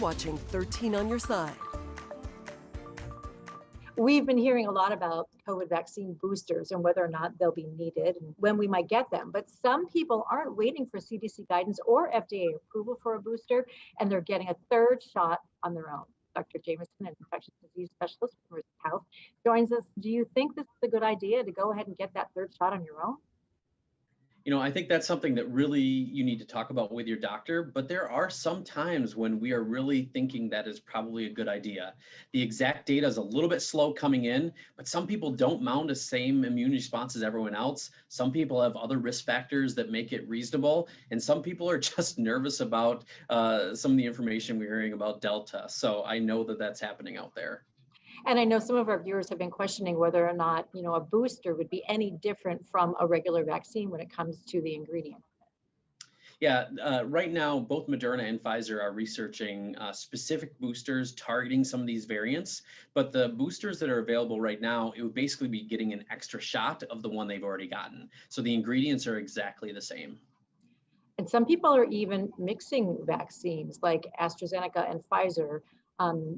watching 13 on Your Side. We've been hearing a lot about COVID vaccine boosters and whether or not they'll be needed and when we might get them. But some people aren't waiting for CDC guidance or FDA approval for a booster, and they're getting a third shot on their own. Dr. Jameson, an infectious disease specialist from University Health, joins us. Do you think this is a good idea to go ahead and get that third shot on your own? I think that's something that really you need to talk about with your doctor, but there are some times when we are really thinking that is probably a good idea. The exact data is a little bit slow coming in, but some people don't mount the same immune response as everyone else. Some people have other risk factors that make it reasonable, and some people are just nervous about some of the information we're hearing about Delta. So I know that that's happening out there. And I know some of our viewers have been questioning whether or not, a booster would be any different from a regular vaccine when it comes to the ingredient. Yeah, right now, both Moderna and Pfizer are researching specific boosters targeting some of these variants. But the boosters that are available right now, it would basically be getting an extra shot of the one they've already gotten. So the ingredients are exactly the same. And some people are even mixing vaccines like AstraZeneca and Pfizer,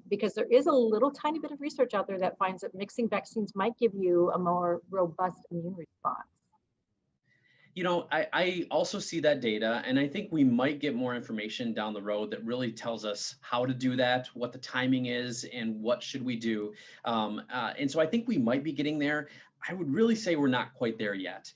because there is a little tiny bit of research out there that finds that mixing vaccines might give you a more robust immune response. I also see that data, and I think we might get more information down the road that really tells us how to do that, what the timing is, and what should we do. And so I think we might be getting there. I would really say we're not quite there yet.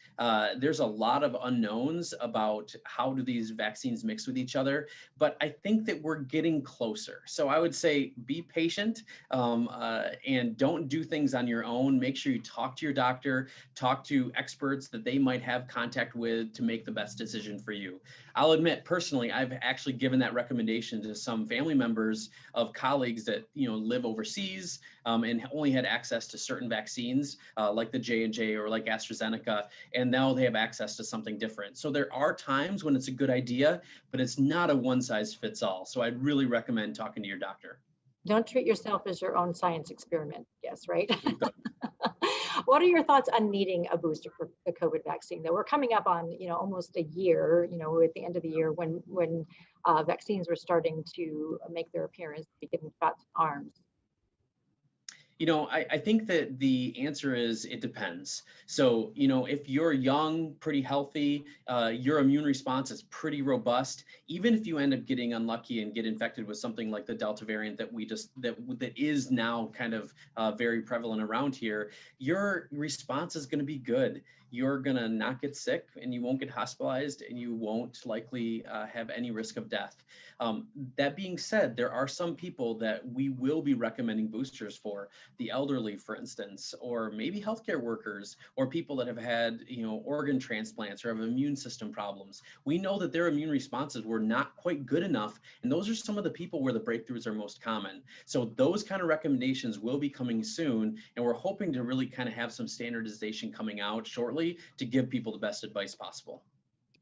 There's a lot of unknowns about how do these vaccines mix with each other, but I think that we're getting closer. So I would say be patient and don't do things on your own. Make sure you talk to your doctor, talk to experts that they might have contact with to make the best decision for you. I'll admit personally, I've actually given that recommendation to some family members of colleagues that live overseas and only had access to certain vaccines like the J&J or like AstraZeneca, and now they have access to something different. So there are times when it's a good idea, but it's not a one size fits all. So I'd really recommend talking to your doctor. Don't treat yourself as your own science experiment. Yes, right? What are your thoughts on needing a booster for the COVID vaccine? Though we're coming up on, almost a year, at the end of the year when vaccines were starting to make their appearance, be getting shots in arms. I think that the answer is it depends. So, if you're young, pretty healthy, your immune response is pretty robust. Even if you end up getting unlucky and get infected with something like the Delta variant that is now kind of very prevalent around here, your response is going to be good. You're going to not get sick and you won't get hospitalized and you won't likely have any risk of death. That being said, there are some people that we will be recommending boosters for. The elderly, for instance, or maybe healthcare workers, or people that have had, organ transplants or have immune system problems. We know that their immune responses were not quite good enough, and those are some of the people where the breakthroughs are most common. So those kind of recommendations will be coming soon, and we're hoping to really kind of have some standardization coming out shortly to give people the best advice possible.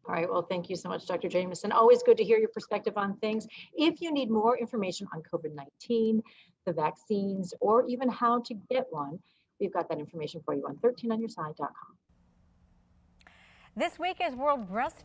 All right, well, thank you so much, Dr. Jameson. Always good to hear your perspective on things. If you need more information on COVID-19, the vaccines, or even how to get one, we've got that information for you on 13onyourside.com. This week is World Breast